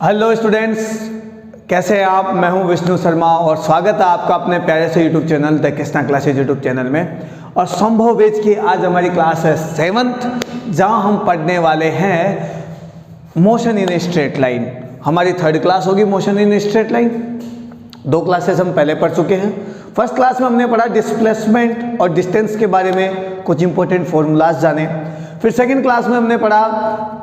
Hello students, कैसे हैं आप। मैं हूं विष्णु शर्मा और स्वागत है आपका अपने प्यारे से YouTube channel the Krishna classes YouTube channel में। और संभव बेच की आज हमारी क्लास है 7th, जहां हम पढ़ने वाले हैं मोशन इन स्ट्रेट लाइन। हमारी 3rd क्लास होगी motion in straight line. 2 classes हम पहले पढ़ चुके हैं। फर्स्ट क्लास में हमने पढ़ा डिस्प्लेसमेंट और डिस्टेंस के बारे में, कुछ इंपॉर्टेंट फॉर्मूलाज जाने। फिर सेकंड क्लास में हमने पढ़ा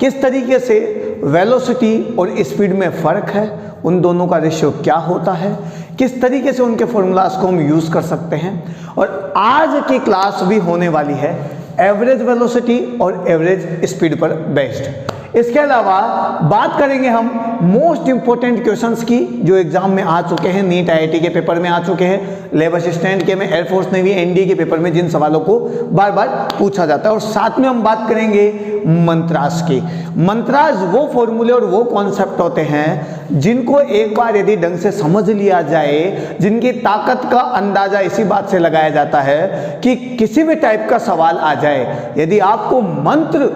किस तरीके से वेलोसिटी और स्पीड में फ़र्क है, उन दोनों का रेशियो क्या होता है, किस तरीके से उनके फॉर्मूलाज को हम यूज़ कर सकते हैं। और आज की क्लास भी होने वाली है एवरेज वेलोसिटी और एवरेज स्पीड पर बेस्ड। इसके अलावा बात करेंगे हम मोस्ट इंपॉर्टेंट क्वेश्चंस की जो एग्जाम में आ चुके हैं, नीट आईआईटी के पेपर में आ चुके हैं, लेबर असिस्टेंट के में, एयरफोर्स नेवी एनडीए के पेपर में, जिन सवालों को बार बार पूछा जाता है। और साथ में हम बात करेंगे मंत्रास की। मंत्रास वो फॉर्मूले और वो कॉन्सेप्ट होते हैं जिनको एक बार यदि ढंग से समझ लिया जाए, जिनकी ताकत का अंदाजा इसी बात से लगाया जाता है कि किसी भी टाइप का सवाल आ जाए, यदि आपको मंत्र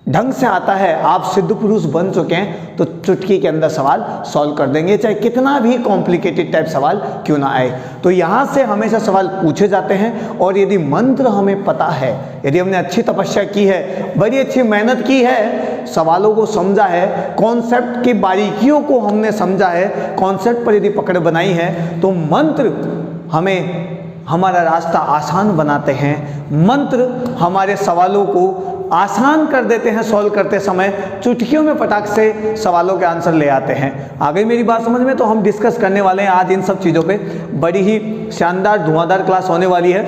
ढंग से आता है, आप सिद्ध पुरुष बन चुके हैं, तो चुटकी के अंदर सवाल सॉल्व कर देंगे, चाहे कितना भी कॉम्प्लिकेटेड टाइप सवाल क्यों ना आए। तो यहाँ से हमेशा सवाल पूछे जाते हैं। और यदि मंत्र हमें पता है, यदि हमने अच्छी तपस्या की है, बड़ी अच्छी मेहनत की है, सवालों को समझा है, कॉन्सेप्ट की बारीकियों को हमने समझा है, कॉन्सेप्ट पर यदि पकड़ बनाई है, तो मंत्र हमें हमारा रास्ता आसान बनाते हैं। मंत्र हमारे सवालों को आसान कर देते हैं, सॉल्व करते समय चुटकियों में पटाख से सवालों के आंसर ले आते हैं। आ गई मेरी बात समझ में। तो हम डिस्कस करने वाले हैं आज इन सब चीज़ों पे। बड़ी ही शानदार धुआंधार क्लास होने वाली है,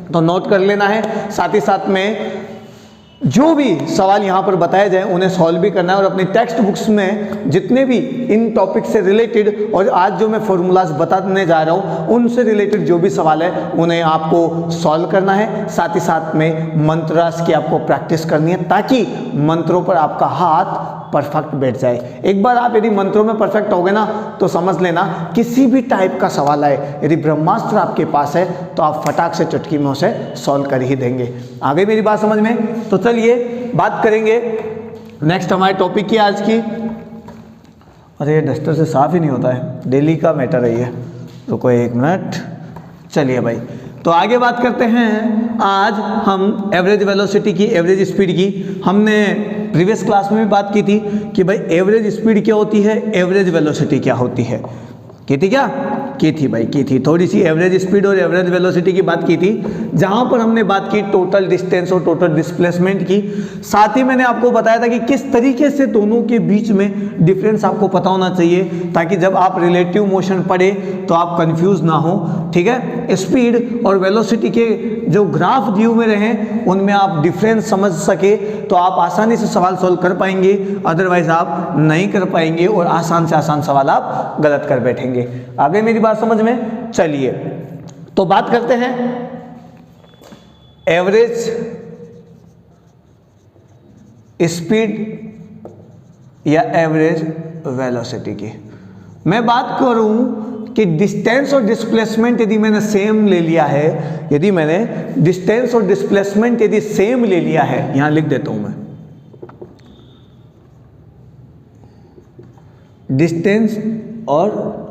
तो नोट कर लेना है। साथ ही साथ में जो भी सवाल यहाँ पर बताए जाए उन्हें सॉल्व भी करना है। और अपनी टेक्स्ट बुक्स में जितने भी इन टॉपिक से रिलेटेड और आज जो मैं फॉर्मूलाज बताने जा रहा हूँ उनसे रिलेटेड जो भी सवाल है उन्हें आपको सॉल्व करना है। साथ ही साथ में मंत्रास की आपको प्रैक्टिस करनी है, ताकि मंत्रों पर आपका हाथ परफेक्ट बैठ जाए। एक बार आप यदि मंत्रों में परफेक्ट हो गए ना, तो समझ लेना किसी भी टाइप का सवाल आए, यदि ब्रह्मास्त्र आपके पास है तो आप फटाक से चुटकी में उसे सॉल्व कर ही देंगे। आ गई मेरी बात समझ में। तो चलिए बात करेंगे नेक्स्ट हमारे टॉपिक की आज की। अरे ये डस्टर से साफ ही नहीं होता है, डेली का मैटर है ये। रुको 1 मिनट। चलिए भाई, तो आगे बात करते हैं। आज हम एवरेज वेलोसिटी की, एवरेज स्पीड की, हमने प्रीवियस क्लास में भी बात की थी कि भाई एवरेज स्पीड क्या होती है, एवरेज वेलोसिटी क्या होती है। की थी क्या? की थी भाई, की थी। थोड़ी सी एवरेज स्पीड और एवरेज वेलोसिटी की बात की थी, जहां पर हमने बात की टोटल डिस्टेंस और टोटल डिस्प्लेसमेंट की। साथ ही मैंने आपको बताया था कि किस तरीके से दोनों के बीच में डिफरेंस आपको पता होना चाहिए, ताकि जब आप रिलेटिव मोशन पढ़े तो आप कंफ्यूज ना हो। ठीक है, स्पीड और वेलोसिटी के जो ग्राफ दिए हुए रहें उनमें आप डिफरेंस समझ सके तो आप आसानी से सवाल सॉल्व कर पाएंगे, अदरवाइज आप नहीं कर पाएंगे और आसान से आसान सवाल आप गलत कर बैठेंगे। आगे मेरी बात समझ में। चलिए तो बात करते हैं एवरेज स्पीड या एवरेज वेलोसिटी की। मैं बात करूं कि डिस्टेंस और डिस्प्लेसमेंट यदि मैंने सेम ले लिया है, यदि मैंने डिस्टेंस और डिस्प्लेसमेंट यदि सेम ले लिया है, यहां लिख देता हूं मैं, डिस्टेंस और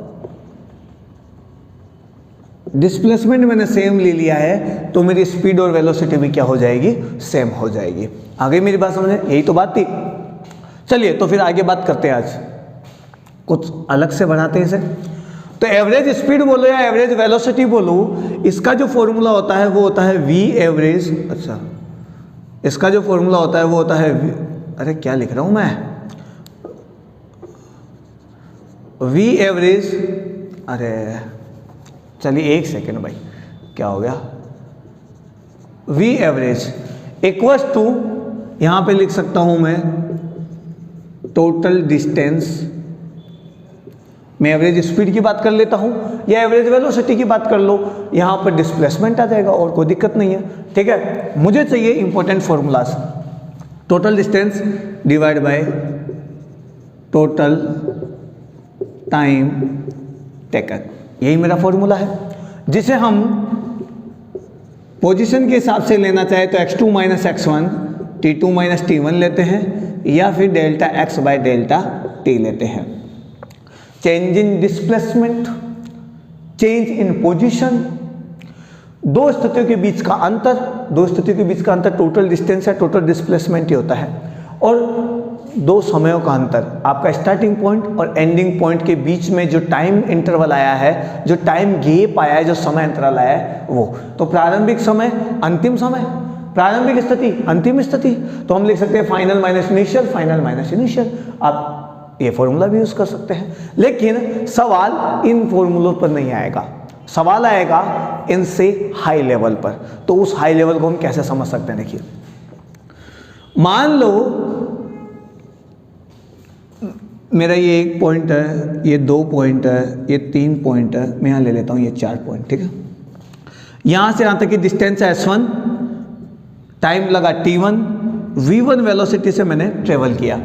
डिस्प्लेसमेंट मैंने सेम ले लिया है, तो मेरी स्पीड और वेलोसिटी भी क्या हो जाएगी, सेम हो जाएगी। आगे मेरी बात समझे, यही तो बात थी। चलिए तो फिर आगे बात करते हैं, आज कुछ अलग से बढ़ाते हैं इसे। तो एवरेज स्पीड बोलो या एवरेज वेलोसिटी बोलो, इसका जो फॉर्मूला होता है वो होता है वी एवरेज। अच्छा, इसका जो फॉर्मूला होता है वो होता है अरे क्या लिख रहा हूं मैं, वी एवरेज। अरे चलिए 1 सेकेंड भाई, क्या हो गया, वी एवरेज इक्वल्स टू, यहां पे लिख सकता हूं मैं टोटल डिस्टेंस। मैं एवरेज स्पीड की बात कर लेता हूं या एवरेज वेलोसिटी की बात कर लो, यहां पर डिस्प्लेसमेंट आ जाएगा और कोई दिक्कत नहीं है। ठीक है, मुझे चाहिए important formulas, total distance divide by total time taken, यही मेरा फॉर्मूला है, जिसे हम पोजीशन के हिसाब से लेना चाहे तो x2 minus x1 t2 minus t1 लेते हैं, या फिर delta x by delta T लेते हैं। Change in displacement, change in position, दो स्थितियों के बीच का अंतर, दो स्थितियों के बीच का अंतर टोटल डिस्टेंस है, टोटल डिस्प्लेसमेंट ही होता है। और दो समयों का अंतर, आपका स्टार्टिंग पॉइंट और एंडिंग पॉइंट के बीच में जो टाइम इंटरवल आया है, जो टाइम गैप आया है, जो समय अंतराल आया है वो। तो प्रारंभिक समय, अंतिम समय, प्रारंभिक स्थिति, अंतिम स्थिति। तो हम लिख सकते हैं final minus initial, final minus initial. आप ये फॉर्मूला भी यूज कर सकते हैं, लेकिन सवाल इन फॉर्मूलों पर नहीं आएगा, सवाल आएगा इनसे हाई लेवल पर। तो उस हाई लेवल को हम कैसे समझ सकते हैं, देखिए मान लो मेरा ये 1 पॉइंट है, ये 2 पॉइंट है, ये 3 पॉइंट है, मैं यहाँ ले लेता हूँ ये 4 पॉइंट, ठीक है। यहाँ से यहाँ तक की डिस्टेंस है S1, टाइम लगा T1, V1 वेलोसिटी से मैंने ट्रेवल किया,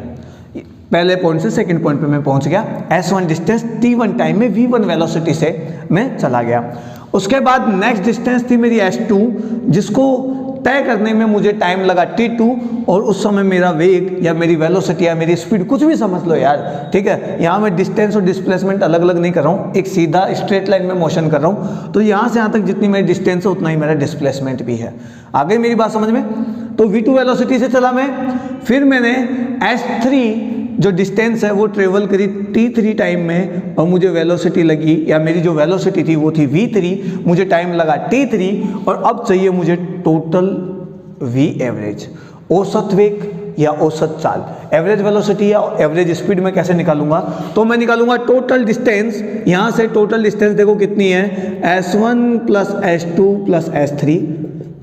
पहले पॉइंट से सेकंड पॉइंट पे मैं पहुंच गया। S1 डिस्टेंस, T1 टाइम में V1 वेलोसिटी से मैं चला गया। उसके बाद नेक्स्ट डिस्टेंस थी मेरी S2, जिसको तय करने में मुझे टाइम लगा T2, और उस समय मेरा वेग या मेरी वेलोसिटी या मेरी स्पीड, कुछ भी समझ लो यार, ठीक है। यहाँ मैं डिस्टेंस और डिस्प्लेसमेंट अलग अलग नहीं कर रहा हूँ, एक सीधा स्ट्रेट लाइन में मोशन कर रहा हूँ। तो यहाँ से यहाँ तक जितनी मेरी डिस्टेंस है उतना ही मेरा डिस्प्लेसमेंट भी है। आ गई मेरी बात समझ में? तो V2 वेलोसिटी से चला मैं, फिर मैंने S3 जो डिस्टेंस है वो ट्रेवल करी T3 टाइम में, और मुझे वेलोसिटी लगी, या मेरी जो वेलोसिटी थी वो थी V3, मुझे टाइम लगा T3, और अब चाहिए मुझे टोटल V एवरेज, औसत वेग या औसत चाल। एवरेज वेलोसिटी या एवरेज स्पीड में कैसे निकालूंगा? तो मैं निकालूंगा टोटल डिस्टेंस। यहाँ से टोटल डिस्टेंस देखो कितनी है, S1 plus S2 plus S3,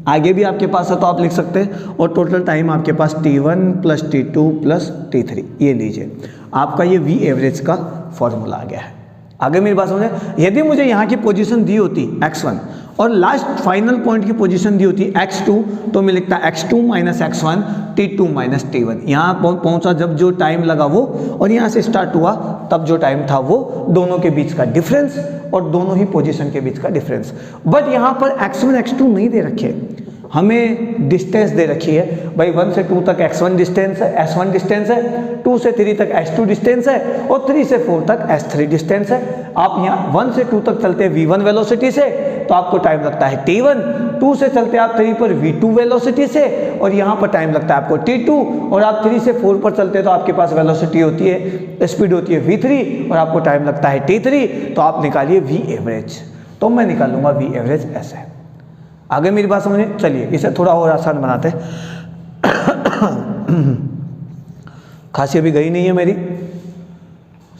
आगे भी आपके पास है तो आप लिख सकते हैं, और टोटल टाइम आपके पास T1 plus T2 plus T3, ये लीजिए आपका ये V एवरेज का फॉर्मूला आ गया है। आगे मेरी बात समझे? यदि मुझे यहाँ की पोजीशन दी होती x1 और लास्ट फाइनल पॉइंट की पोजीशन दी होती x2, तो मैं लिखता x2 minus x1 T2 minus T1। यहाँ पहुँचा जब जो टाइम लगा वो, और यहाँ से स्टार्ट हुआ तब जो टाइम था वो, दोनों के बीच का डिफरेंस और दोनों ही पोजीशन के बीच का डिफरेंस। बट यहाँ पर x1 x2 नहीं दे रखे, हमें डिस्टेंस दे रखी है भाई। 1 से 2 तक x1 डिस्टेंस है, S1 डिस्टेंस है, 2 से 3 तक S2 डिस्टेंस है, और 3 से 4 तक S3 डिस्टेंस है। आप यहाँ 1 से 2 तक चलते हैं V1 वेलोसिटी से, तो आपको टाइम लगता है T1, 2 से चलते हैं आप 3 पर V2 वेलोसिटी से, और यहाँ पर टाइम लगता है आपको T2, और आप 3 से 4 पर चलते हैं तो आपके पास वेलोसिटी होती है, स्पीड होती है V3, और आपको टाइम लगता है T3, तो आप निकालिए V एवरेज। तो मैं निकालूंगा V एवरेज ऐसे। आगे मेरी बात समझिए, चलिए इसे थोड़ा और आसान बनाते हैं। खांसी अभी गई नहीं है मेरी,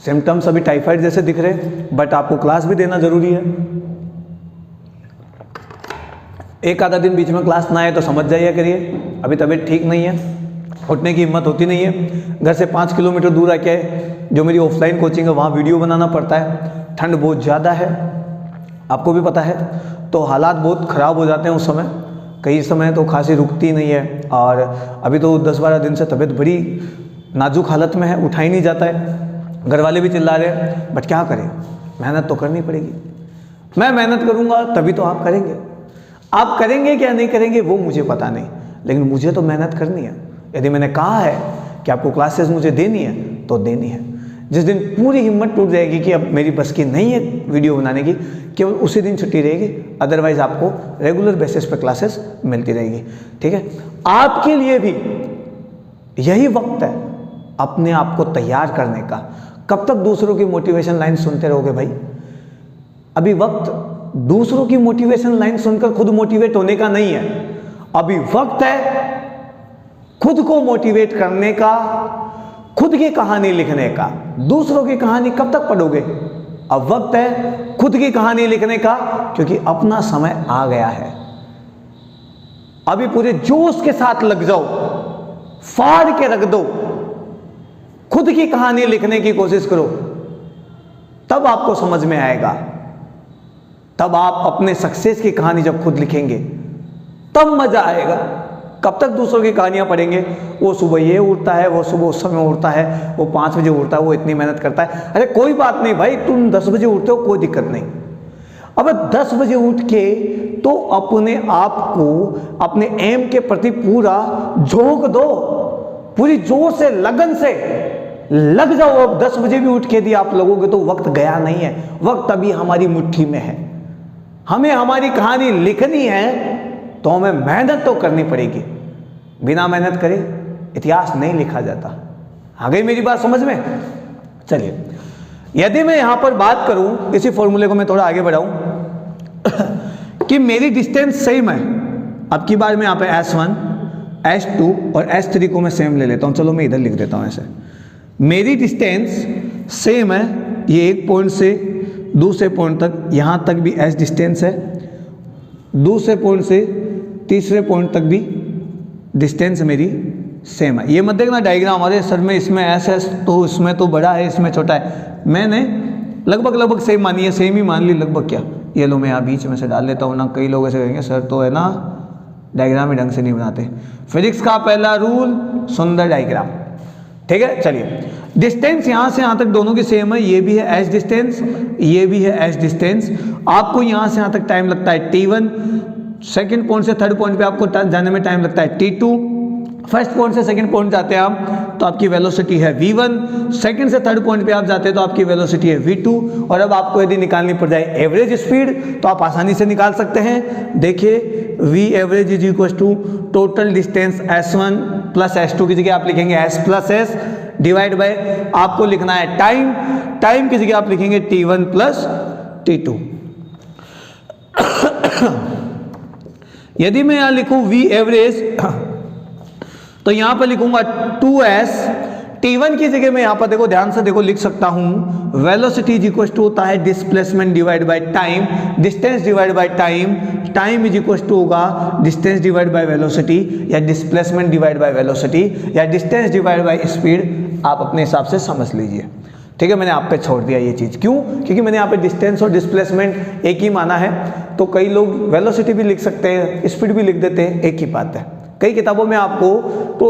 सिम्टम्स अभी टाइफाइड जैसे दिख रहे, बट आपको क्लास भी देना जरूरी है। एक आधा दिन बीच में क्लास ना आए तो समझ जाइए करिए, अभी तबीयत ठीक नहीं है, उठने की हिम्मत होती नहीं है। घर से 5 किलोमीटर दूर आके जो मेरी ऑफलाइन कोचिंग है वहाँ वीडियो बनाना पड़ता है, ठंड बहुत ज़्यादा है, आपको भी पता है, तो हालात बहुत ख़राब हो जाते हैं उस समय। कई समय तो खांसी रुकती नहीं है, और अभी तो 10-12 दिन से तबीयत बड़ी नाजुक हालत में है, उठा ही नहीं जाता है। घर वाले भी चिल्ला रहे हैं, बट क्या करें, मेहनत तो करनी पड़ेगी। मैं मेहनत करूँगा तभी तो आप करेंगे। आप करेंगे क्या नहीं करेंगे वो मुझे पता नहीं, लेकिन मुझे तो मेहनत करनी है। यदि मैंने कहा है कि आपको क्लासेस मुझे देनी है तो देनी है। जिस दिन पूरी हिम्मत टूट जाएगी कि अब मेरी बस की नहीं है वीडियो बनाने की, केवल उसी दिन छुट्टी रहेगी, अदरवाइज आपको रेगुलर बेसिस पे क्लासेस मिलती रहेगी। ठीक है, आपके लिए भी यही वक्त है अपने आप को तैयार करने का। कब तक दूसरों की मोटिवेशन लाइन सुनते रहोगे भाई? अभी वक्त दूसरों की मोटिवेशन लाइन सुनकर खुद मोटिवेट होने का नहीं है। अभी वक्त है खुद को मोटिवेट करने का, खुद की कहानी लिखने का। दूसरों की कहानी कब तक पढ़ोगे? अब वक्त है खुद की कहानी लिखने का, क्योंकि अपना समय आ गया है। अभी पूरे जोश के साथ लग जाओ, फाड़ के रख दो, खुद की कहानी लिखने की कोशिश करो, तब आपको समझ में आएगा। तब आप अपने सक्सेस की कहानी जब खुद लिखेंगे तब मजा आएगा। कब तक दूसरों की कहानियां पढ़ेंगे? वो सुबह ये उठता है, वो सुबह उस समय उठता है, वो 5 बजे उठता है, वो इतनी मेहनत करता है। अरे कोई बात नहीं भाई, तुम 10 बजे उठते हो, कोई दिक्कत नहीं। अब 10 बजे उठ के तो अपने आप को अपने एम के प्रति पूरा झोंक दो, पूरी जोर से, लगन से, लग जाओ अब 10 बजे भी उठ के यदि आप लोगोगे तो वक्त गया नहीं है, वक्त अभी हमारी मुट्ठी में है। हमें हमारी कहानी लिखनी है तो हमें मेहनत तो करनी पड़ेगी, बिना मेहनत करे इतिहास नहीं लिखा जाता। आ गई मेरी बात समझ में? चलिए, यदि मैं यहां पर बात करूं, इसी फॉर्मूले को मैं थोड़ा आगे बढ़ाऊं कि मेरी डिस्टेंस सेम है। अब की बार मैं यहां पे S1, S2 और S3 को मैं सेम ले लेता हूं। चलो मैं इधर लिख देता हूं ऐसे। मेरी डिस्टेंस सेम है, ये एक पॉइंट से दूसरे पॉइंट तक, यहां तक भी S डिस्टेंस है, दूसरे पॉइंट से तीसरे पॉइंट तक भी डिस्टेंस मेरी सेम है। ये मत देखना डायग्राम हमारे सर में इसमें S तो इसमें तो बड़ा है, इसमें छोटा है। मैंने लगभग सेम मानी है, सेम ही मान ली लगभग। क्या ये लो मैं यहाँ बीच में से डाल लेता हूँ ना, कई लोग ऐसे कहेंगे सर तो है ना डायग्राम ही ढंग से नहीं बनाते। फिजिक्स का पहला रूल, सुंदर डायग्राम। ठीक है, चलिए डिस्टेंस यहाँ से यहाँ तक दोनों की सेम है, ये भी है S डिस्टेंस, ये भी है S डिस्टेंस। आपको यहाँ से यहाँ तक टाइम लगता है T1, सेकंड पॉइंट से थर्ड पॉइंट पे आपको जाने में टाइम लगता है T2, फर्स्ट पॉइंट से सेकंड पॉइंट जाते हैं आप तो आपकी वेलोसिटी है V1, सेकंड से थर्ड पॉइंट पे आप जाते हैं तो आपकी वेलोसिटी है V2। और अब आपको यदि निकालनी पड़ जाए एवरेज स्पीड तो आप आसानी से निकाल सकते हैं। देखिए V average is equal to total distance S1 plus S2 की जगह आप लिखेंगे S plus S divide by आपको लिखना है टाइम, टाइम की जगह आप लिखेंगे T1 प्लस T2। यदि मैं यहां लिखूं V एवरेज तो यहां पर लिखूंगा 2S, T1 की जगह मैं यहां पर देखो ध्यान से देखो लिख सकता हूं वेलोसिटी इज इक्वल टू होता है displacement divide by time, distance divide by time, time is equal to होगा डिस्टेंस डिवाइड बाय वेलोसिटी या डिस्प्लेसमेंट डिवाइड बाय वेलोसिटी या डिस्टेंस डिवाइड बाय स्पीड, आप अपने हिसाब से समझ लीजिए। ठीक है, मैंने आप पे छोड़ दिया ये चीज़, क्यों? क्योंकि मैंने यहाँ पे डिस्टेंस और डिस्प्लेसमेंट एक ही माना है, तो कई लोग वेलोसिटी भी लिख सकते हैं, स्पीड भी लिख देते हैं, एक ही बात है। कई किताबों में आपको तो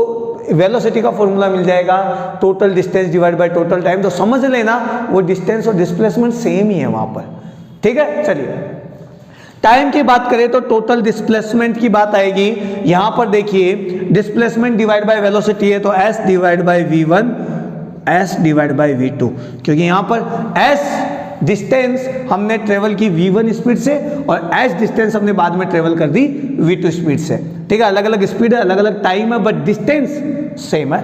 वेलोसिटी का फॉर्मूला मिल जाएगा total distance divide by total time, तो समझ लेना वो डिस्टेंस और डिस्प्लेसमेंट सेम ही है वहाँ पर। ठीक है, चलिए टाइम की बात करें तो टोटल डिस्प्लेसमेंट की बात आएगी। यहाँ पर देखिए डिस्प्लेसमेंट डिवाइड बाय वेलोसिटी है तो S divide bye V1, S divide bye V2, क्योंकि यहाँ पर S डिस्टेंस हमने ट्रेवल की V1 स्पीड से और S डिस्टेंस हमने बाद में ट्रेवल कर दी V2 स्पीड से। ठीक है, अलग अलग स्पीड है, अलग अलग टाइम है, बट डिस्टेंस सेम है।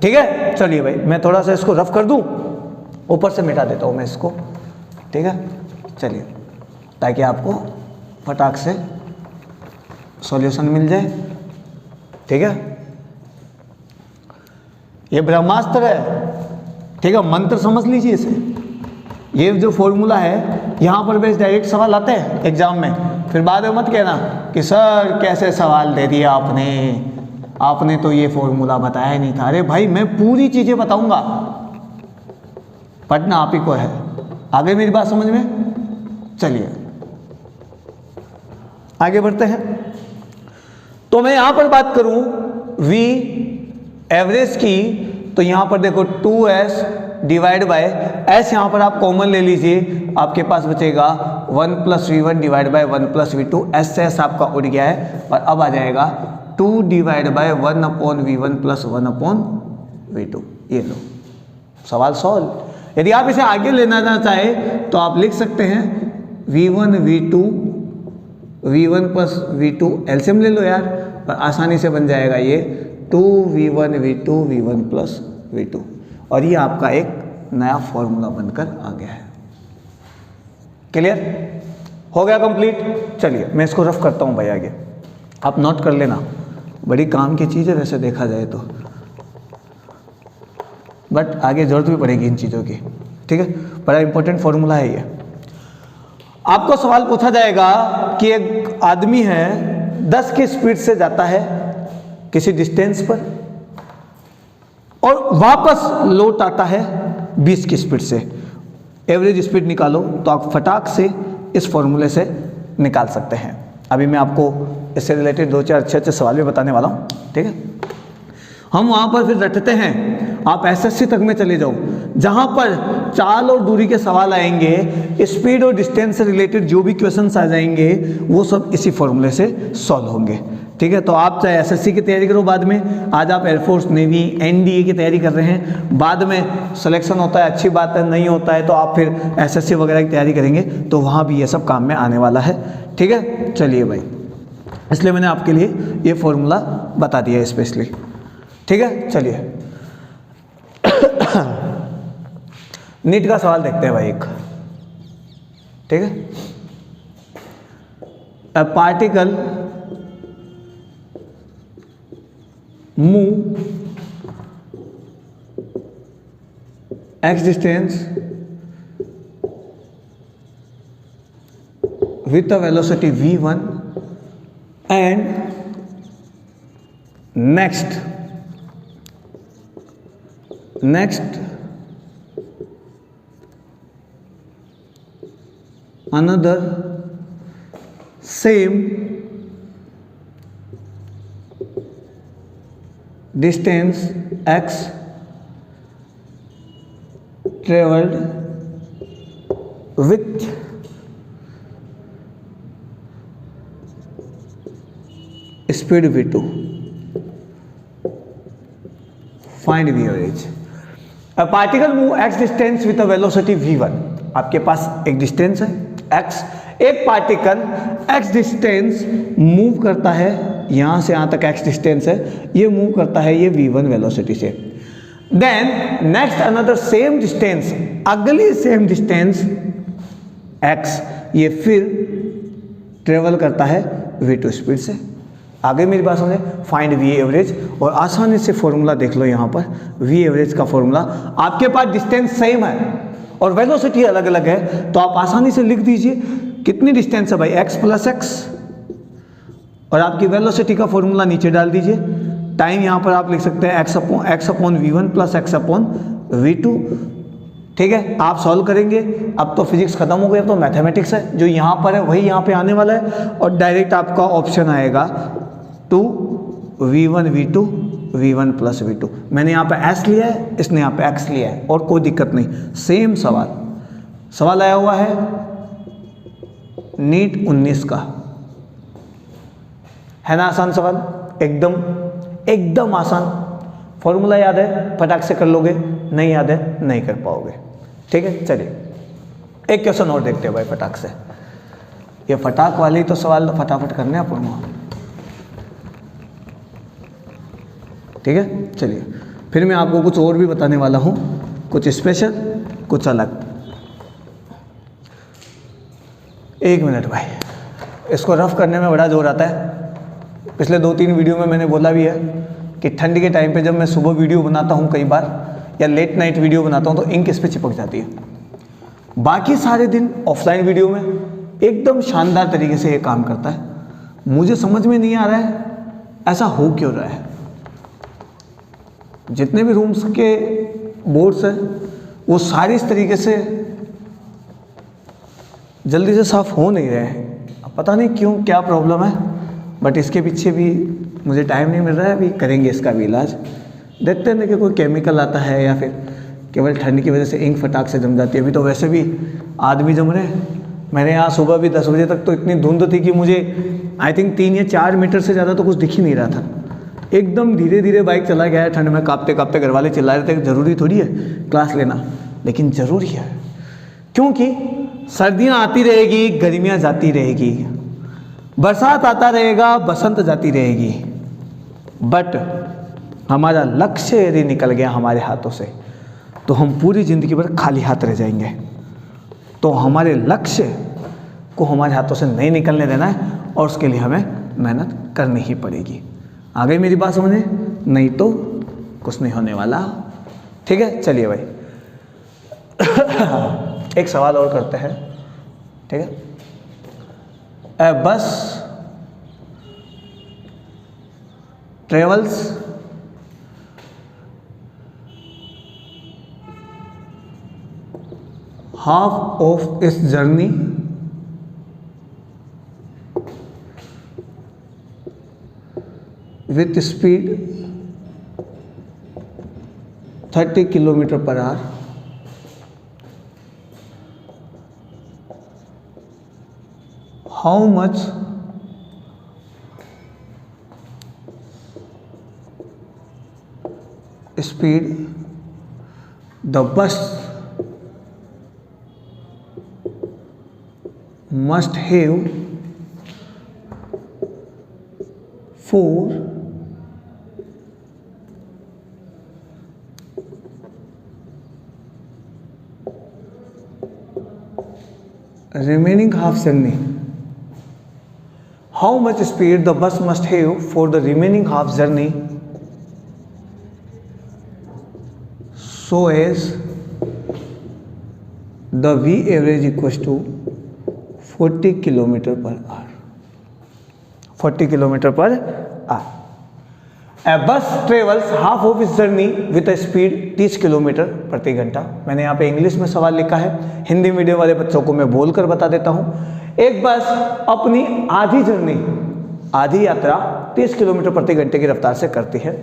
ठीक है, चलिए भाई मैं थोड़ा सा इसको रफ कर दूं, ऊपर से मिटा देता हूं मैं इसको। ठीक है, चलिए ताकि आपको फटाक से सॉल्यूशन मिल जाए। ठीक है, ये ब्रह्मास्त्र है। ठीक है, मंत्र समझ लीजिए इसे। ये जो फॉर्मूला है यहाँ पर बेस डायरेक्ट सवाल आते हैं एग्जाम में, फिर बाद में मत कहना कि सर कैसे सवाल दे दिया आपने, आपने तो ये फॉर्मूला बताया नहीं था। अरे भाई मैं पूरी चीजें बताऊंगा, पढ़ना आप ही को है। आगे मेरी बात समझ में? चलिए आगे बढ़ते हैं। तो मैं यहां पर बात करूं V एवरेज की, तो यहां पर देखो 2S डिवाइड बाय S, यहां पर आप कॉमन ले लीजिए, आपके पास बचेगा 1 plus V1 divide by 1 plus V2। S से S आपका उड़ गया है और अब आ जाएगा 2 divide by 1 upon V1 plus 1 upon V2। ये लो सवाल सॉल्व। यदि आप इसे आगे लेना चाहे तो आप लिख सकते हैं V1 V1 plus V2, LCM ले लो यार, पर आसानी से बन जाएगा ये 2V1 V2 V1 plus V2, और ये आपका एक नया फॉर्मूला बनकर आ गया है। क्लियर हो गया कंप्लीट? चलिए मैं इसको रफ करता हूँ भाई आगे, आप नोट कर लेना, बड़ी काम की चीज़ है वैसे देखा जाए तो, बट आगे जरूरत भी पड़ेगी इन चीज़ों की। ठीक है, बड़ा इंपॉर्टेंट फॉर्मूला है ये। आपको सवाल पूछा जाएगा कि एक आदमी है 10 की स्पीड से जाता है किसी डिस्टेंस पर और वापस लौट आता है 20 की स्पीड से, एवरेज स्पीड निकालो, तो आप फटाक से इस फॉर्मूले से निकाल सकते हैं। अभी मैं आपको इससे रिलेटेड 2-4 अच्छे सवाल भी बताने वाला हूँ। ठीक है, हम वहाँ पर फिर रटते हैं, आप एसएससी तक में चले जाओ, जहाँ पर चाल और दूरी के सवाल आएंगे, स्पीड और डिस्टेंस से रिलेटेड जो भी क्वेश्चंस आ जाएंगे वो सब इसी फॉर्मूले से सॉल्व होंगे। ठीक है। तो आप चाहे एसएससी की तैयारी करो बाद में, आज आप एयरफोर्स, नेवी, एनडीए की तैयारी कर रहे हैं, बाद में सिलेक्शन होता है, अच्छी बात है, नहीं होता है तो आप फिर एसएससी वगैरह की तैयारी करेंगे तो वहाँ भी ये सब काम में आने वाला है। ठीक है, चलिए भाई, इसलिए मैंने आपके लिए ये फॉर्मूला बता दिया है स्पेशली। ठीक है, चलिए नीट का सवाल देखते हैं भाई एक। ठीक है, a particle move x distance with the velocity v1 and next another same distance x traveled with speed v2, find v average। A particle move x distance with a velocity v1। आपके पास एक distance है x, एक particle x distance move करता है, यहाँ से यहाँ तक x डिस्टेंस है, ये मूव करता है ये v1 वेलोसिटी से। Then next another same distance, अगली सेम डिस्टेंस x, ये फिर ट्रेवल करता है v2 स्पीड से। आगे मेरी बात समझे, फाइंड v एवरेज, और आसानी से फॉर्मूला देख लो यहाँ पर v एवरेज का फॉर्मूला। आपके पास डिस्टेंस सेम है और वेलोसिटी अलग अलग है तो आप आसानी से लिख दीजिए कितनी डिस्टेंस है भाई, x प्लस x, और आपकी वेलोसिटी का फॉर्मूला नीचे डाल दीजिए। टाइम यहाँ पर आप लिख सकते हैं x upon v1 plus x upon v2। ठीक है, आप सॉल्व करेंगे। अब तो फिजिक्स खत्म हो गया, अब तो मैथमेटिक्स है, जो यहाँ पर है वही यहाँ पे आने वाला है, और डायरेक्ट आपका ऑप्शन आएगा 2 v1 v2 v1 plus v2। मैंने यहाँ पे s लिया है, इसने यहाँ पे x लिया है, और कोई दिक्कत नहीं, सेम सवाल आया हुआ है नीट 19 का, है ना आसान सवाल, एकदम आसान। फॉर्मूला याद है, फटाक से कर लोगे, नहीं याद है नहीं कर पाओगे। ठीक है, चलिए एक क्वेश्चन और देखते हैं भाई फटाक से। ये फटाक वाले ही तो सवाल फटाफट करने हैं अपन। ठीक है, चलिए फिर मैं आपको कुछ और भी बताने वाला हूँ, कुछ स्पेशल कुछ अलग। एक मिनट भाई, इसको रफ करने में बड़ा जोर आता है। पिछले 2-3 वीडियो में मैंने बोला भी है कि ठंड के टाइम पे जब मैं सुबह वीडियो बनाता हूँ कई बार, या लेट नाइट वीडियो बनाता हूँ, तो इंक इस पर चिपक जाती है। बाकी सारे दिन ऑफलाइन वीडियो में एकदम शानदार तरीके से ये काम करता है। मुझे समझ में नहीं आ रहा है ऐसा हो क्यों रहा है। जितने भी रूम्स के बोर्ड्स हैं वो सारी इस तरीके से जल्दी से साफ हो नहीं रहे हैं। अब पता नहीं क्यों, क्या प्रॉब्लम है, बट इसके पीछे भी मुझे टाइम नहीं मिल रहा है। अभी करेंगे इसका भी इलाज, देखते हैं कि कोई केमिकल आता है या फिर केवल ठंड की वजह से इंक फटाक से जम जाती है। अभी तो वैसे भी आदमी जम रहे हैं। मैंने यहाँ सुबह भी 10 बजे तक तो इतनी धुंध थी कि मुझे आई थिंक 3 या 4 मीटर से ज़्यादा तो कुछ दिख ही नहीं रहा था। एकदम धीरे धीरे बाइक चला गया है ठंड में, कांपते कांपते। घर वाले चिल्ला रहे थे ज़रूरी थोड़ी है क्लास लेना, लेकिन ज़रूरी है क्योंकि सर्दियाँ आती रहेगी, गर्मियाँ जाती रहेगी, बरसात आता रहेगा, बसंत जाती रहेगी, बट हमारा लक्ष्य यदि निकल गया हमारे हाथों से तो हम पूरी ज़िंदगी भर खाली हाथ रह जाएंगे। तो हमारे लक्ष्य को हमारे हाथों से नहीं निकलने देना है, और उसके लिए हमें मेहनत करनी ही पड़ेगी। आ गई मेरी बात समझे? नहीं तो कुछ नहीं होने वाला। ठीक है, चलिए भाई एक सवाल और करते हैं। ठीक है, a bus travels half of its journey with speed 30 km/h. How much speed the bus must have for remaining half journey. How much speed the bus must have for the remaining half journey so as the V average equals to 40 kilometre per hour. 40 kilometre per hour. A bus travels half of its journey with a speed 30 kilometre प्रति घंटा. मैंने यहाँ पे English में सवाल लिखा है, Hindi medium वाले बच्चों को मैं बोलकर बता देता हूँ. एक बस अपनी आधी जर्नी, आधी यात्रा 30 किलोमीटर प्रति घंटे की रफ्तार से करती है.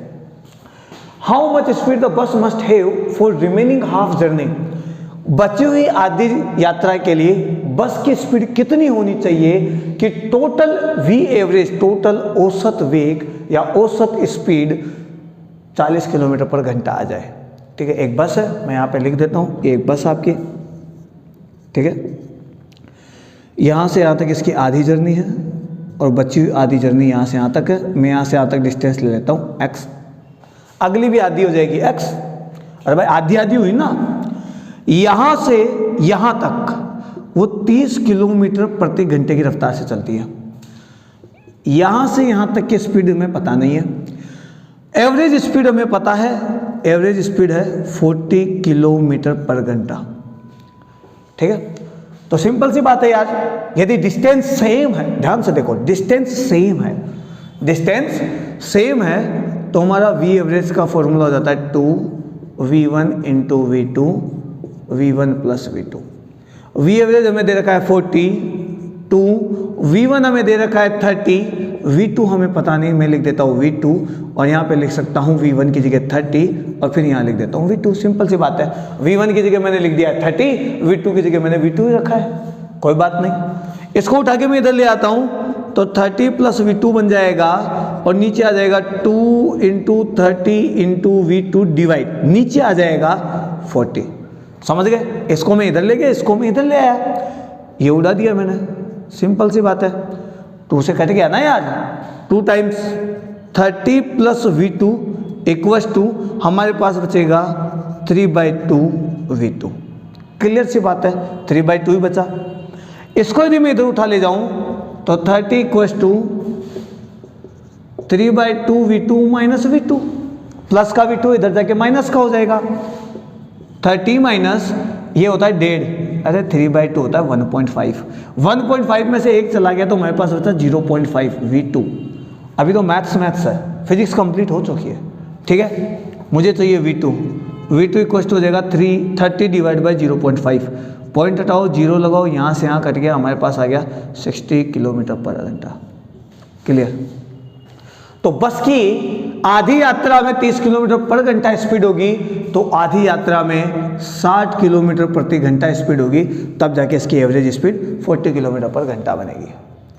How much speed the bus must have for remaining half journey. बची हुई आधी यात्रा के लिए बस की स्पीड कितनी होनी चाहिए कि टोटल वी एवरेज, टोटल औसत वेग या औसत स्पीड 40 किलोमीटर पर घंटा आ जाए. ठीक है, एक बस है, मैं यहाँ पे लिख देता हूँ, एक बस आपकी. ठीक है, यहाँ से यहाँ तक इसकी आधी जर्नी है और बची हुई आधी जर्नी यहाँ से यहाँ तक है. मैं यहाँ से यहाँ तक डिस्टेंस ले लेता हूँ x, अगली भी आधी हो जाएगी x. अरे भाई आधी आधी हुई ना. यहाँ से यहाँ तक वो 30 किलोमीटर प्रति घंटे की रफ्तार से चलती है. यहाँ से यहाँ तक की स्पीड हमें पता नहीं है. एवरेज स्पीड हमें पता है, एवरेज स्पीड है 40 किलोमीटर पर घंटा. ठीक है, तो सिंपल सी बात है यार, यदि डिस्टेंस सेम है, ध्यान से देखो, डिस्टेंस सेम है, डिस्टेंस सेम है तो हमारा वी एवरेज का फॉर्मूला हो जाता है 2v1 into v2 v1 plus v2. V average हमें दे रखा है 42, v1 हमें दे रखा है 30, v2 हमें पता नहीं, मैं लिख देता हूँ v2 और यहाँ पे लिख सकता हूँ v1 की जगह 30 और फिर यहाँ लिख देता हूँ v2. सिंपल सी बात है, v1 की जगह मैंने लिख दिया है 30, v2 की जगह मैंने v2 ही रखा है, कोई बात नहीं. इसको उठा के मैं इधर ले आता हूँ तो 30 प्लस v2 बन जाएगा और नीचे आ जाएगा 2 इंटू 30 इंटू v2 डिवाइड, नीचे आ जाएगा 40. समझ गए? इसको मैं इधर ले गया, इसको मैं इधर ले आया, ये उड़ा दिया मैंने. सिंपल सी बात है, 2 से कट गया ना यार. 2 times 30 plus v2 equals to हमारे पास बचेगा 3/2 v2. क्लियर सी बात है, 3/2 ही बचा. इसको यदि मैं इधर उठा ले जाऊं तो 30 equals to 3/2 v2 minus v2, plus का v2 इधर जाके माइनस का हो जाएगा. 30 माइनस ये होता है 1.5, अरे 3/2 होता है 1.5. 1.5 में से एक चला गया तो मेरे पास बचा 0.5 v2. अभी तो मैथ्स है, फिजिक्स कंप्लीट हो चुकी है. ठीक है, मुझे चाहिए v2. v2 इक्वल हो जाएगा 30 डिवाइड बाई 0.5. पॉइंट हटाओ, जीरो लगाओ, यहाँ से यहाँ कट गया, हमारे पास आ गया 60 किलोमीटर पर घंटा. क्लियर? तो बस की आधी यात्रा में 30 किलोमीटर पर घंटा स्पीड होगी तो आधी यात्रा में 60 किलोमीटर प्रति घंटा स्पीड होगी, तब जाके इसकी एवरेज स्पीड 40 किलोमीटर पर घंटा बनेगी.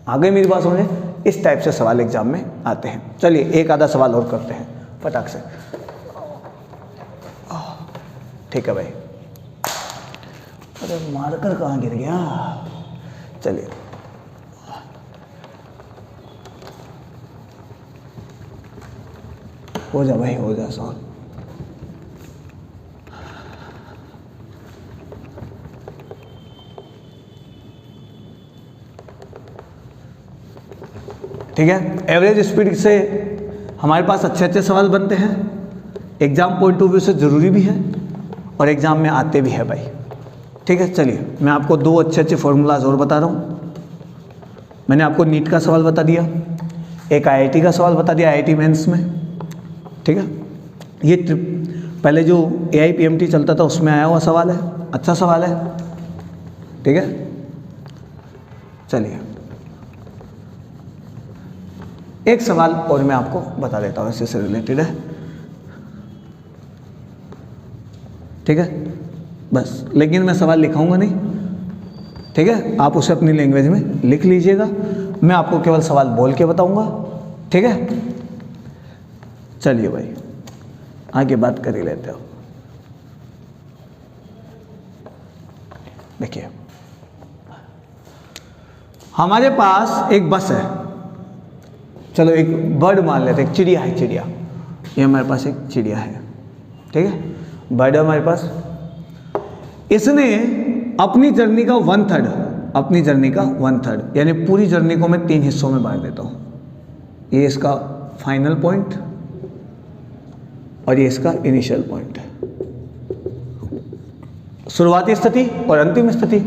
आगे मेरी बात समझे? इस टाइप से सवाल एग्जाम में आते हैं. चलिए एक आधा सवाल और करते हैं फटाक से. ठीक है भाई. अरे मार्कर कहाँ गिर गया? चलिए हो जा भाई, हो जा सवाल. ठीक है, एवरेज स्पीड से हमारे पास अच्छे अच्छे सवाल बनते हैं, एग्जाम पॉइंट ऑफ व्यू से ज़रूरी भी है और एग्जाम में आते भी है भाई. ठीक है, चलिए मैं आपको 2 अच्छे फार्मूलाज और बता रहा हूँ. मैंने आपको नीट का सवाल बता दिया, एक आईआईटी का सवाल बता दिया, आईआईटी मेंस में. ठीक है, ये पहले जो एआईपीएमटी चलता था उसमें आया हुआ सवाल है, अच्छा सवाल है. ठीक है, चलिए एक सवाल और मैं आपको बता देता हूँ, इससे रिलेटेड है. ठीक है, बस, लेकिन मैं सवाल लिखाऊंगा नहीं. ठीक है, आप उसे अपनी लैंग्वेज में लिख लीजिएगा, मैं आपको केवल सवाल बोल के बताऊंगा. ठीक है, चलिए भाई आगे बात कर ही लेते हो। देखिए हमारे पास एक बस है, चलो एक बर्ड मान लेते हैं, एक चिड़िया है, चिड़िया, ये हमारे पास एक चिड़िया है, ठीक है, बर्ड है हमारे पास। इसने अपनी जर्नी का 1/3, अपनी जर्नी का 1/3 यानी पूरी जर्नी को मैं 3 हिस्सों में बांट देता हूँ। ये इसका फाइनल पॉइंट और ये इसका इनिशियल पॉइंट है, शुरुआती स्थिति और अंतिम स्थिति।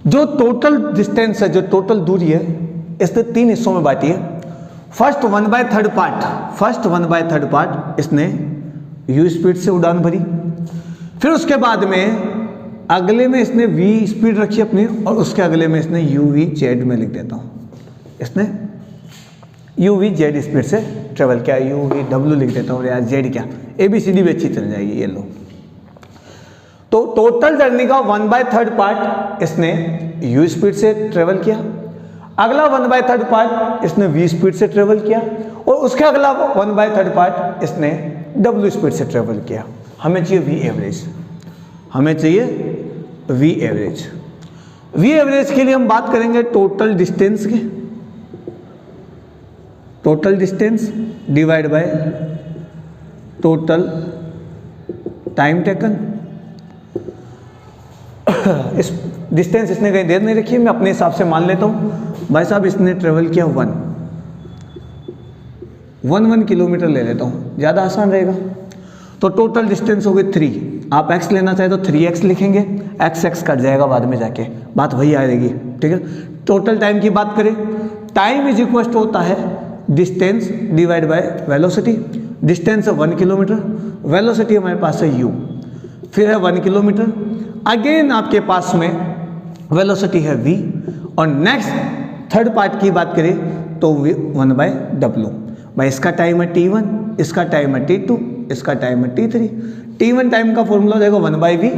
जो टोटल डिस्टेंस है, जो टोटल दूरी है, इसने 3 हिस्सों में बांटी है। फर्स्ट 1/3 पार्ट, फर्स्ट 1/3 पार्ट इसने u स्पीड से उड़ान भरी। फिर उसके बाद में अगले में इसने v स्पीड रखी अपनी, और उसके अगले में इसने uv/z में लिख देता हूं, इसने uv/z स्पीड से ट्रेवल किया, uv/w लिख देता हूँ यार, z क्या, ABCD भी अच्छी चल जाएगी, ये लो। तो टोटल जर्नी का 1/3 पार्ट इसने u स्पीड से ट्रेवल किया, अगला 1/3 पार्ट इसने v स्पीड से ट्रेवल किया, और उसके अगला 1/3 पार्ट इसने w स्पीड से ट्रेवल किया। हमें चाहिए v एवरेज, हमें चाहिए v एवरेज। v एवरेज के लिए हम बात करेंगे टोटल डिस्टेंस के, total distance divide by total time taken. इस डिस्टेंस इसने कहीं देर नहीं रखी, मैं अपने हिसाब से मान लेता हूँ। भाई साहब इसने ट्रेवल किया 1 किलोमीटर ले लेता हूँ, ज़्यादा आसान रहेगा। तो टोटल डिस्टेंस हो गई 3, आप x लेना चाहे तो 3x लिखेंगे, x कट जाएगा बाद में जाके, बात वही आएगी, ठीक है। टोटल टाइम की बात करें, टाइम इज इक्वल टू होता है distance divide by velocity. Distance है 1 किलोमीटर, वेलोसिटी हमारे पास है u, फिर है 1 किलोमीटर, अगेन आपके पास में वेलोसिटी है v, और नेक्स्ट थर्ड पार्ट की बात करें तो 1/w। भाई इसका टाइम है t1, इसका टाइम है t2, इसका टाइम है t3। t1 टाइम का फॉर्मूला हो जाएगा 1/v,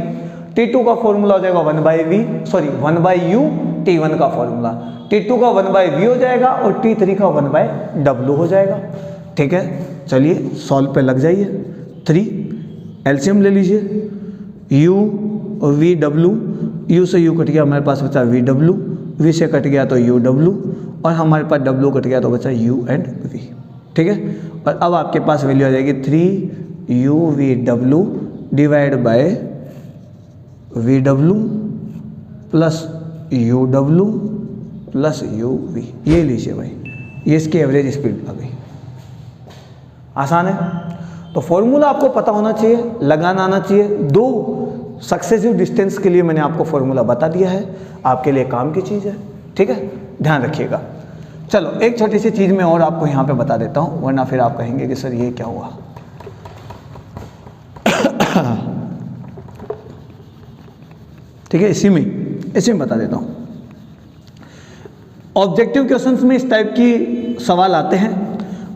t2 का फॉर्मूला हो जाएगा 1/u, t1 का फॉर्मूला, t2 का 1/v हो जाएगा और t3 का 1/w हो जाएगा, ठीक है। चलिए सॉल्व पे लग जाइए। 3 एलसीएम ले लीजिए, u और v/w, u से u कट गया, हमारे पास बचा v/w, v से कट गया तो u/w, और हमारे पास w कट गया तो बचा u एंड v, ठीक है। और अब आपके पास वैल्यू आ जाएगी 3uv/w divide by v/w plus u/w plus uv। ये लीजिए भाई, ये इसकी एवरेज स्पीड आ गई। आसान है। तो फॉर्मूला आपको पता होना चाहिए, लगाना आना चाहिए। 2 सक्सेसिव डिस्टेंस के लिए मैंने आपको फॉर्मूला बता दिया है, आपके लिए काम की चीज़ है, ठीक है, ध्यान रखिएगा। चलो एक छोटी सी चीज़ मैं और आपको यहाँ पे बता देता हूँ, वरना फिर आप कहेंगे कि सर ये क्या हुआ। ठीक है, इसी में बता देता हूँ। ऑब्जेक्टिव क्वेश्चंस में इस टाइप की सवाल आते हैं,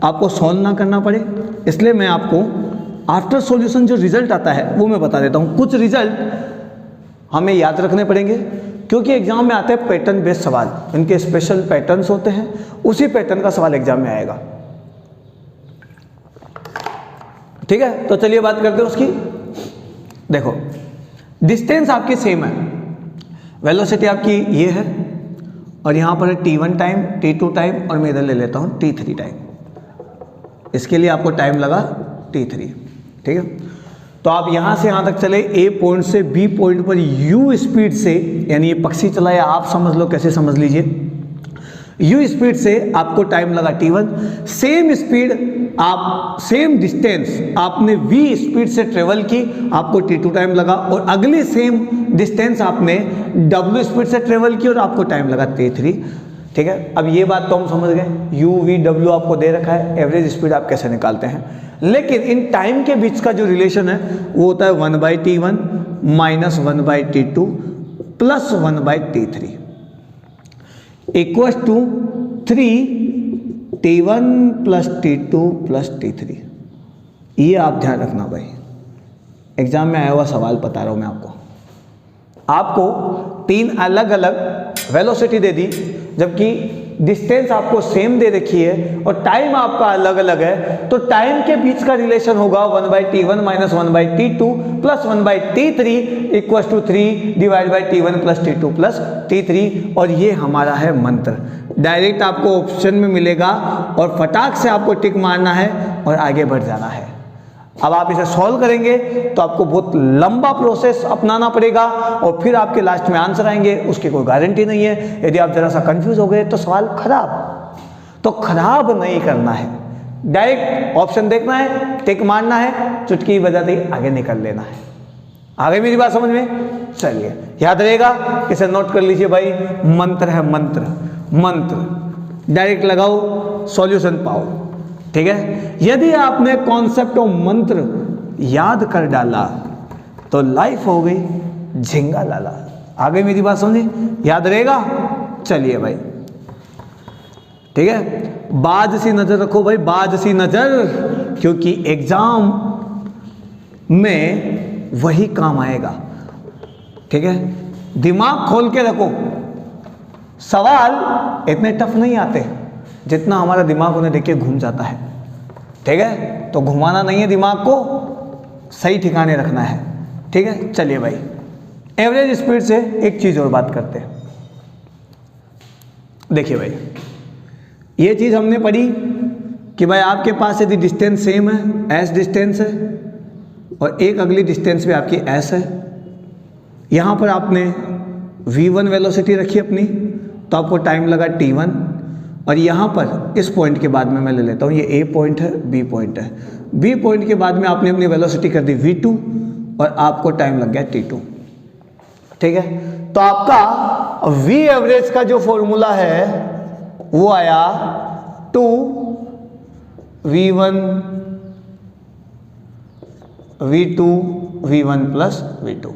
आपको सॉल्व ना करना पड़े, इसलिए मैं आपको आफ्टर सॉल्यूशन जो रिजल्ट आता है वो मैं बता देता हूँ। कुछ रिजल्ट हमें याद रखने पड़ेंगे, क्योंकि एग्जाम में आते हैं पैटर्न बेस्ड सवाल, इनके स्पेशल पैटर्न्स होते हैं, उसी पैटर्न का सवाल एग्जाम में आएगा, ठीक है। तो चलिए बात करते हैं उसकी। देखो डिस्टेंस आपकी सेम है, वेलोसिटी आपकी ये है, और यहाँ पर है t1 टाइम, t2 टाइम, और मैं इधर ले लेता हूँ t3 टाइम। इसके लिए आपको टाइम लगा t3, ठीक है। तो आप यहाँ से यहाँ तक चले, A पॉइंट से B पॉइंट पर u स्पीड से, यानी ये पक्षी चला या आप समझ लो कैसे समझ लीजिए, u स्पीड से आपको टाइम लगा t1। सेम स्पीड आप, सेम डिस्टेंस आपने v स्पीड से ट्रेवल की, आपको t2 टाइम लगा, और अगली सेम डिस्टेंस आपने w स्पीड से ट्रेवल की और आपको टाइम लगा t3, ठीक है। अब ये बात तो हम समझ गए, u v w आपको दे रखा है, एवरेज स्पीड आप कैसे निकालते हैं। लेकिन इन टाइम के बीच का जो रिलेशन है वो होता है 1/t1 minus 1/t2 plus 1/t3 equals to 3t1 plus t2 plus t3। ये आप ध्यान रखना भाई, एग्जाम में आया हुआ सवाल बता रहा हूँ मैं आपको। आपको 3 अलग अलग वेलोसिटी दे दी, जबकि डिस्टेंस आपको सेम दे रखी है और टाइम आपका अलग अलग है, तो टाइम के बीच का रिलेशन होगा 1/t1 minus 1/t2 plus 1/t3 equal to 3 divide by t1 plus t2 plus t3। और ये हमारा है मंत्र, डायरेक्ट आपको ऑप्शन में मिलेगा और फटाक से आपको टिक मारना है और आगे बढ़ जाना है। अब आप इसे सॉल्व करेंगे तो आपको बहुत लंबा प्रोसेस अपनाना पड़ेगा और फिर आपके लास्ट में आंसर आएंगे, उसकी कोई गारंटी नहीं है। यदि आप जरा सा कंफ्यूज हो गए तो सवाल खराब, तो खराब नहीं करना है, डायरेक्ट ऑप्शन देखना है, टिक मारना है, चुटकी बजाते ही आगे निकल लेना है। आगे मेरी बात समझ में? चलिए याद रहेगा, इसे नोट कर लीजिए भाई, मंत्र है मंत्र, मंत्र डायरेक्ट लगाओ सॉल्यूशन पाओ, ठीक है। यदि आपने कॉन्सेप्ट ऑफ मंत्र याद कर डाला तो लाइफ हो गई झिंगा लाला। आगे मेरी बात समझे? याद रहेगा? चलिए भाई, ठीक है। बाज सी नजर रखो भाई, बाज सी नजर, क्योंकि एग्जाम में वही काम आएगा, ठीक है। दिमाग खोल के रखो, सवाल इतने टफ नहीं आते जितना हमारा दिमाग उन्हें देख के घूम जाता है, ठीक है। तो घुमाना नहीं है, दिमाग को सही ठिकाने रखना है, ठीक है। चलिए भाई, एवरेज स्पीड से एक चीज और बात करते हैं। देखिए भाई, ये चीज हमने पढ़ी कि भाई आपके पास यदि डिस्टेंस सेम है, एस डिस्टेंस है और एक अगली डिस्टेंस पे आपकी एस है, यहां पर आपने v1 वेलोसिटी रखी अपनी, तो आपको टाइम लगा t1, और यहाँ पर इस पॉइंट के बाद में मैं ले लेता हूँ, ये ए पॉइंट है, बी पॉइंट है, बी पॉइंट के बाद में आपने अपनी वेलोसिटी कर दी v2 और आपको टाइम लग गया t2, ठीक है। तो आपका v एवरेज का जो फॉर्मूला है वो आया 2v1 v2 v1 plus v2।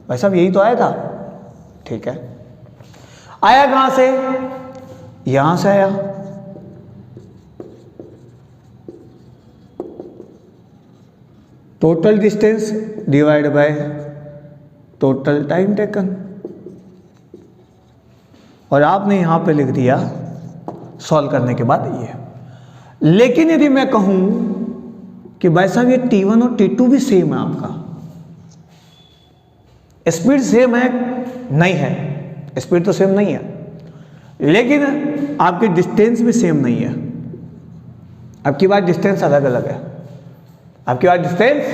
भाई साहब यही तो आया था, ठीक है। आया कहां से? यहां से आया, total distance divide by total time taken, और आपने यहां पे लिख दिया सॉल्व करने के बाद ये। लेकिन यदि मैं कहूं कि भाई साहब ये t1 और t2 भी सेम है, आपका स्पीड सेम है, नहीं है, स्पीड तो सेम नहीं है, लेकिन आपकी डिस्टेंस भी सेम नहीं है। आपकी बात डिस्टेंस अलग अलग है, आपकी बात डिस्टेंस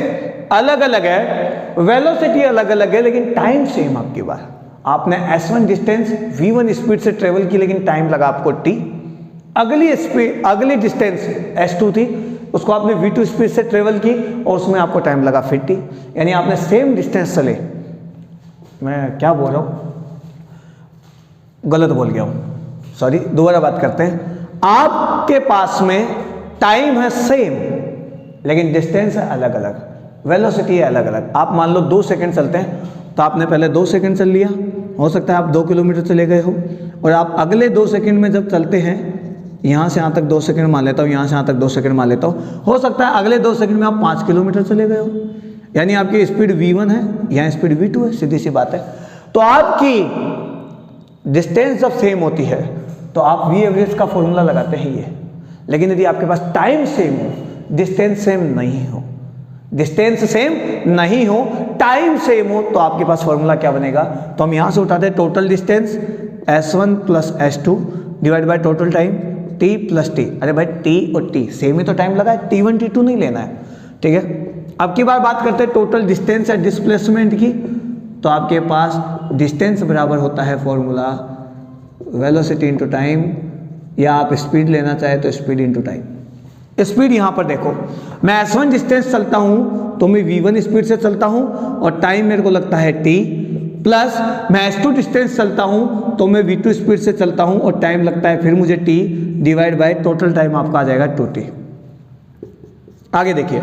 अलग अलग है, वेलोसिटी अलग अलग है, लेकिन टाइम सेम आपकी बात। आपने s1 डिस्टेंस v1 स्पीड से ट्रेवल की, लेकिन टाइम लगा आपको t। अगली डिस्टेंस s2 थी, उसको आपने v2 स्पीड से ट्रेवल की और उसमें आपको टाइम लगा फिर t। यानी आपने सेम डिस्टेंस चले, मैं क्या बोल रहा हूं, गलत बोल गया हूं, सॉरी, दोबारा बात करते हैं। आपके पास में टाइम है सेम, लेकिन डिस्टेंस है अलग अलग, वेलोसिटी है अलग अलग। आप मान लो 2 सेकंड चलते हैं, तो आपने पहले 2 सेकंड चल लिया, हो सकता है आप 2 किलोमीटर चले गए हो, और आप अगले 2 सेकंड में जब चलते हैं, यहाँ से यहाँ तक 2 सेकंड मान लेता हूँ, यहाँ से यहाँ तक 2 सेकंड मान लेता हूँ, हो सकता है अगले 2 सेकंड में आप 5 किलोमीटर चले गए हो, यानी आपकी स्पीड v1 है, यहाँ स्पीड v2 है, सीधी सी बात है। तो आपकी डिस्टेंस जब सेम होती है तो आप v एवरेज का फॉर्मूला लगाते हैं ये। लेकिन यदि आपके पास टाइम सेम हो, डिस्टेंस सेम नहीं हो, डिस्टेंस सेम नहीं हो, टाइम सेम हो, तो आपके पास फॉर्मूला क्या बनेगा? तो हम यहां से उठाते हैं total distance s1 plus s2 divide by total time t plus t। अरे भाई t और t सेम ही तो टाइम लगा है, t1 t2 नहीं लेना है, ठीक है। अब की बार बात करते हैं टोटल डिस्टेंस या डिस्प्लेसमेंट की, तो आपके पास डिस्टेंस बराबर होता है फॉर्मूला वेलोसिटी इंटू टाइम, या आप स्पीड लेना चाहे तो स्पीड इंटू टाइम। स्पीड यहां पर देखो, मैं s1 डिस्टेंस चलता हूं तो मैं v1 स्पीड से चलता हूं और टाइम मेरे को लगता है t, प्लस मैं s2 डिस्टेंस चलता हूं तो मैं v2 स्पीड से चलता हूं और टाइम लगता है फिर मुझे t, divide by total time आपका आ जाएगा 2t। आगे देखिए,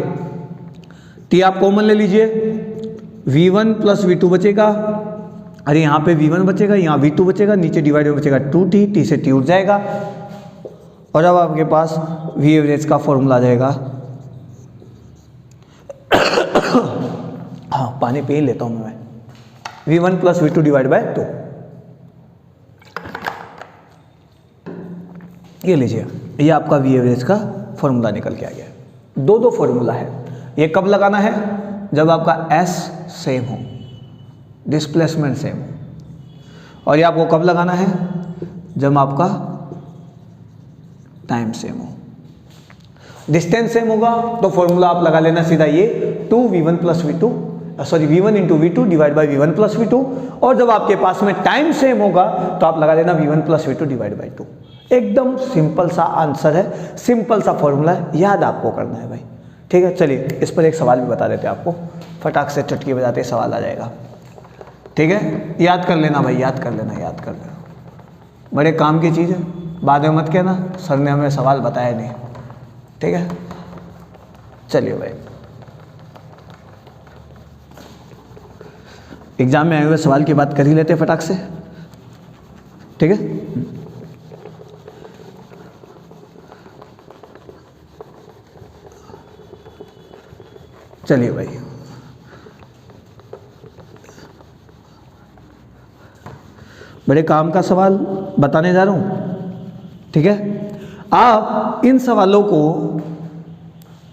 t आप कॉमन ले लीजिए, v1 प्लस v2 बचेगा, अरे यहाँ पे v1 बचेगा, यहाँ v2 बचेगा, नीचे डिवाइड में बचेगा 2t, t से t उठ जाएगा, और अब आपके पास v एवरेज का फॉर्मूला आ जाएगा। हाँ, पानी पी लेता हूँ मैं। v1 plus v2 divide by 2। ये लीजिए, ये आपका वी एवरेज का फॉर्मूला निकल के आ गया। दो फॉर्मूला है। ये कब लगाना है? जब आपका एस सेम हो, डिस्प्लेसमेंट सेम हो। और ये आपको कब लगाना है? जब आपका टाइम सेम हो। डिस्टेंस सेम होगा तो फॉर्मूला आप लगा लेना सीधा ये 2v1 plus v2, sorry v1 into v2 divide by v1 plus v2। और जब आपके पास में टाइम सेम होगा तो आप लगा लेना v1 plus v2 divide by 2। एकदम सिंपल सा आंसर है, सिंपल सा फॉर्मूला है, याद आपको करना है भाई। ठीक है, चलिए इस पर एक सवाल भी बता देते हैं आपको, फटाक से चटकी बजाते सवाल आ जाएगा। ठीक है, याद कर लेना भाई, याद कर लेना, याद कर लेना, बड़े काम की चीज़ है। बाद में मत कहना सर ने हमें सवाल बताया नहीं। ठीक है, चलिए भाई, एग्जाम में आए हुए सवाल की बात कर ही लेते फटाक से। ठीक है, चलिए भाई, बड़े काम का सवाल बताने जा रहा हूं। ठीक है, आप इन सवालों को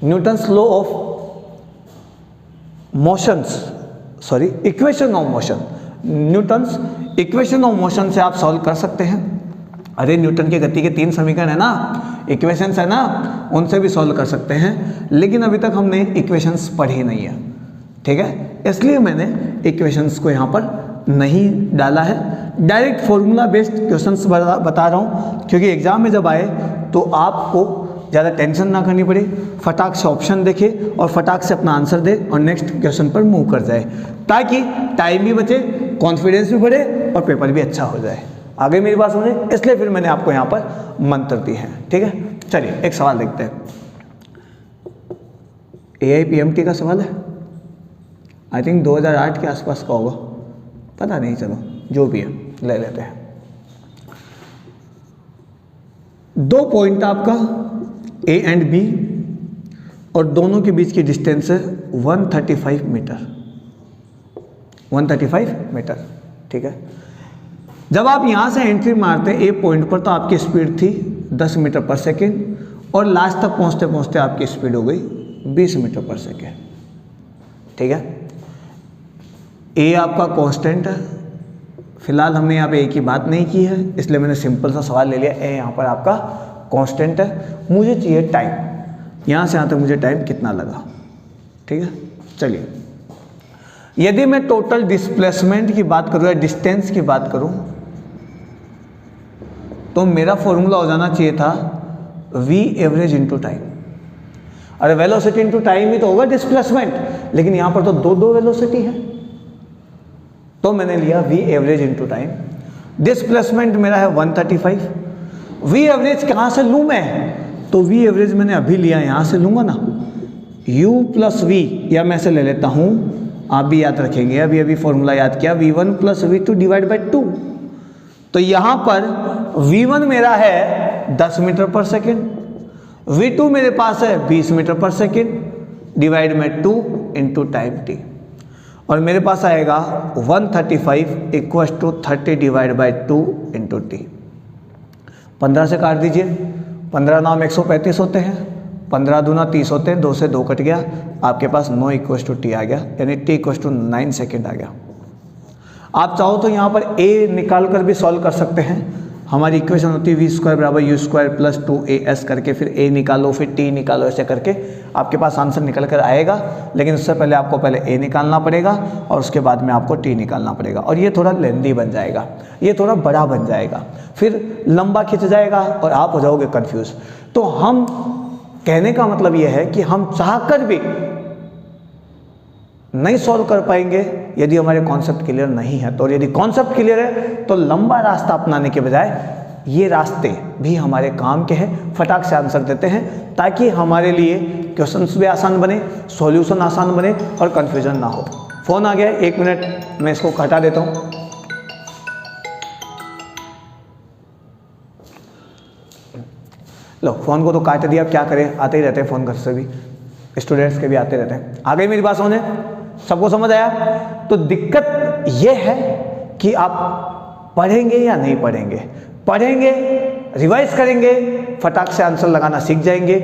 Newton's law of motions, sorry equation of motion, Newton's equation of motion से आप सॉल्व कर सकते हैं। अरे न्यूटन की गति के 3 समीकरण है ना, इक्वेशंस है ना, उनसे भी सॉल्व कर सकते हैं। लेकिन अभी तक हमने इक्वेशंस पढ़ी नहीं है। ठीक है, इसलिए मैंने इक्वेशंस को यहाँ पर नहीं डाला है, डायरेक्ट फॉर्मूला बेस्ड क्वेश्चंस बता रहा हूँ, क्योंकि एग्जाम में जब आए तो आपको ज़्यादा टेंशन ना करनी पड़े, फटाक से ऑप्शन देखे और फटाक से अपना आंसर दे और नेक्स्ट क्वेश्चन पर मूव कर जाए, ताकि टाइम भी बचे, कॉन्फिडेंस भी बढ़े और पेपर भी अच्छा हो जाए। आगे मेरी बात समझे, इसलिए फिर मैंने आपको यहाँ पर मंत्र दी है। ठीक है, चलिए एक सवाल देखते हैं। AIPMT का सवाल है, आई थिंक 2008 के आसपास का होगा, पता नहीं, चलो जो भी है ले लेते हैं। 2 पॉइंट आपका A एंड B और दोनों के बीच की डिस्टेंस है 135 मीटर, 135 मीटर। ठीक है, जब आप यहाँ से एंट्री मारते A पॉइंट पर तो आपकी स्पीड थी 10 मीटर पर सेकेंड और लास्ट तक पहुँचते पहुँचते आपकी स्पीड हो गई 20 मीटर पर सेकेंड। ठीक है, A आपका कांस्टेंट है, फिलहाल हमने यहाँ पे A की बात नहीं की है, इसलिए मैंने सिंपल सा सवाल ले लिया। A यहाँ पर आपका कांस्टेंट है, मुझे चाहिए टाइम, यहाँ से यहाँ तक मुझे टाइम कितना लगा। ठीक है, चलिए यदि मैं टोटल डिस्प्लेसमेंट की बात करूँ या डिस्टेंस की बात करूँ तो मेरा फॉर्मूला हो जाना चाहिए था V एवरेज इंटू टाइम। अरे वेलोसिटी इंटू टाइम ही तो होगा डिस्प्लेसमेंट, लेकिन यहाँ पर तो दो वेलोसिटी है, तो मैंने लिया V average into time. Displacement मेरा है 135। V एवरेज कहाँ से लूँ मैं? तो V एवरेज मैंने अभी लिया, यहाँ से लूँगा ना, U प्लस V, या मैं से ले लेता हूँ, आप भी याद रखेंगे, अभी अभी फॉर्मूला याद किया, V1 plus V2 divide by 2। तो यहाँ पर V1 मेरा है 10 मीटर पर सेकेंड, V2 मेरे पास है 20 मीटर पर सेकेंड डिवाइड में 2 इंटू टाइम t, और मेरे पास आएगा 135 equals to 30 divide by 2 into t. 15 से काट दीजिए, 15 नाम 135 होते हैं, 15 दूना 30 होते हैं, 2 से 2 कट गया, आपके पास 9 इक्वस टू टी आ गया, यानी t इक्वस टू 9 सेकेंड आ गया। आप चाहो तो यहाँ पर a निकाल कर भी सॉल्व कर सकते हैं। हमारी इक्वेशन होती है v² बराबर u² प्लस 2as करके, फिर a निकालो फिर t निकालो, ऐसे करके आपके पास आंसर निकल कर आएगा। लेकिन उससे पहले आपको पहले a निकालना पड़ेगा और उसके बाद में आपको t निकालना पड़ेगा, और ये थोड़ा लेंदी बन जाएगा, ये थोड़ा बड़ा बन जाएगा, फिर लंबा खिंच जाएगा और आप हो जाओगे कन्फ्यूज। तो हम कहने का मतलब ये है कि हम चाहकर भी नहीं सॉल्व कर पाएंगे यदि हमारे कॉन्सेप्ट क्लियर नहीं है। तो यदि कॉन्सेप्ट क्लियर है तो लंबा रास्ता अपनाने के बजाय ये रास्ते भी हमारे काम के हैं, फटाक से आंसर देते हैं, ताकि हमारे लिए क्वेश्चंस भी आसान बने, सॉल्यूशन आसान बने और कंफ्यूजन ना हो। फ़ोन आ गया, 1 मिनट मैं इसको हटा देता हूँ। लो, फ़ोन को तो काट दिया, अब क्या करें, आते ही रहते हैं फ़ोन, घर से भी स्टूडेंट्स के भी आते रहते हैं। आ गई मेरी बात समझे, सबको समझ आया? तो दिक्कत यह है कि आप पढ़ेंगे या नहीं पढ़ेंगे, पढ़ेंगे, रिवाइज करेंगे फटाक से आंसर लगाना सीख जाएंगे,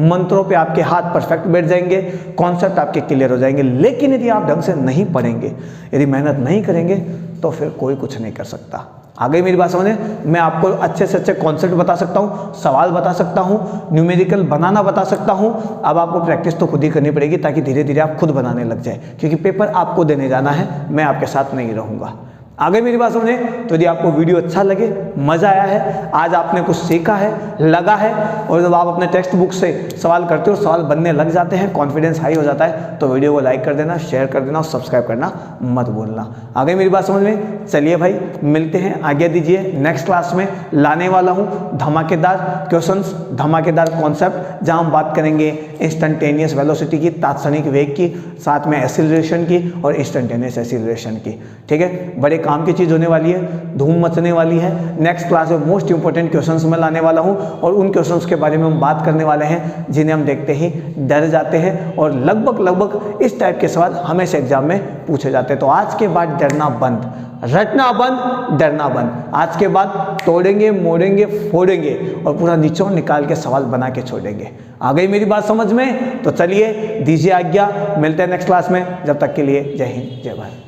मंत्रों पे आपके हाथ परफेक्ट बैठ जाएंगे, कॉन्सेप्ट आपके क्लियर हो जाएंगे। लेकिन यदि आप ढंग से नहीं पढ़ेंगे, यदि मेहनत नहीं करेंगे, तो फिर कोई कुछ नहीं कर सकता। आ गई मेरी बात समझे? मैं आपको अच्छे से अच्छे कॉन्सेप्ट बता सकता हूँ, सवाल बता सकता हूँ, न्यूमेरिकल बनाना बता सकता हूँ। अब आपको प्रैक्टिस तो खुद ही करनी पड़ेगी, ताकि धीरे धीरे आप खुद बनाने लग जाए, क्योंकि पेपर आपको देने जाना है, मैं आपके साथ नहीं रहूँगा। आगे मेरी बात समझे? तो यदि आपको वीडियो अच्छा लगे, मज़ा आया है, आज आपने कुछ सीखा है, लगा है, और जब आप अपने टेक्स्ट बुक से सवाल करते हो, सवाल बनने लग जाते हैं, कॉन्फिडेंस हाई हो जाता है, तो वीडियो को लाइक कर देना, शेयर कर देना और सब्सक्राइब करना मत भूलना। आगे मेरी बात समझ में? चलिए भाई, मिलते हैं, आज्ञा दीजिए। नेक्स्ट क्लास में लाने वाला हूँ धमाकेदार क्वेश्चंस, धमाकेदार कॉन्सेप्ट, जहाँ हम बात करेंगे इंस्टेंटेनियस वेलोसिटी की, तात्क्षणिक वेग की, साथ में एक्सीलरेशन की और इंस्टेंटेनियस एक्सीलरेशन की। ठीक है, बड़े काम की चीज़ होने वाली है, धूम मचने वाली है। नेक्स्ट क्लास में मोस्ट इंपॉर्टेंट क्वेश्चंस मैं लाने वाला हूं, और उन क्वेश्चंस के बारे में हम बात करने वाले हैं जिन्हें हम देखते ही डर जाते हैं, और लगभग इस टाइप के सवाल हमेशा एग्जाम में पूछे जाते हैं। तो आज के बाद डरना बंद, रटना बंद, डरना बंद। आज के बाद तोड़ेंगे, मोड़ेंगे, फोड़ेंगे और पूरा निचोड़ निकाल के सवाल बना के छोड़ेंगे। आ गई मेरी बात समझ में? तो चलिए, दीजिए आज्ञा, मिलते हैं नेक्स्ट क्लास में। जब तक के लिए जय हिंद, जय भारत।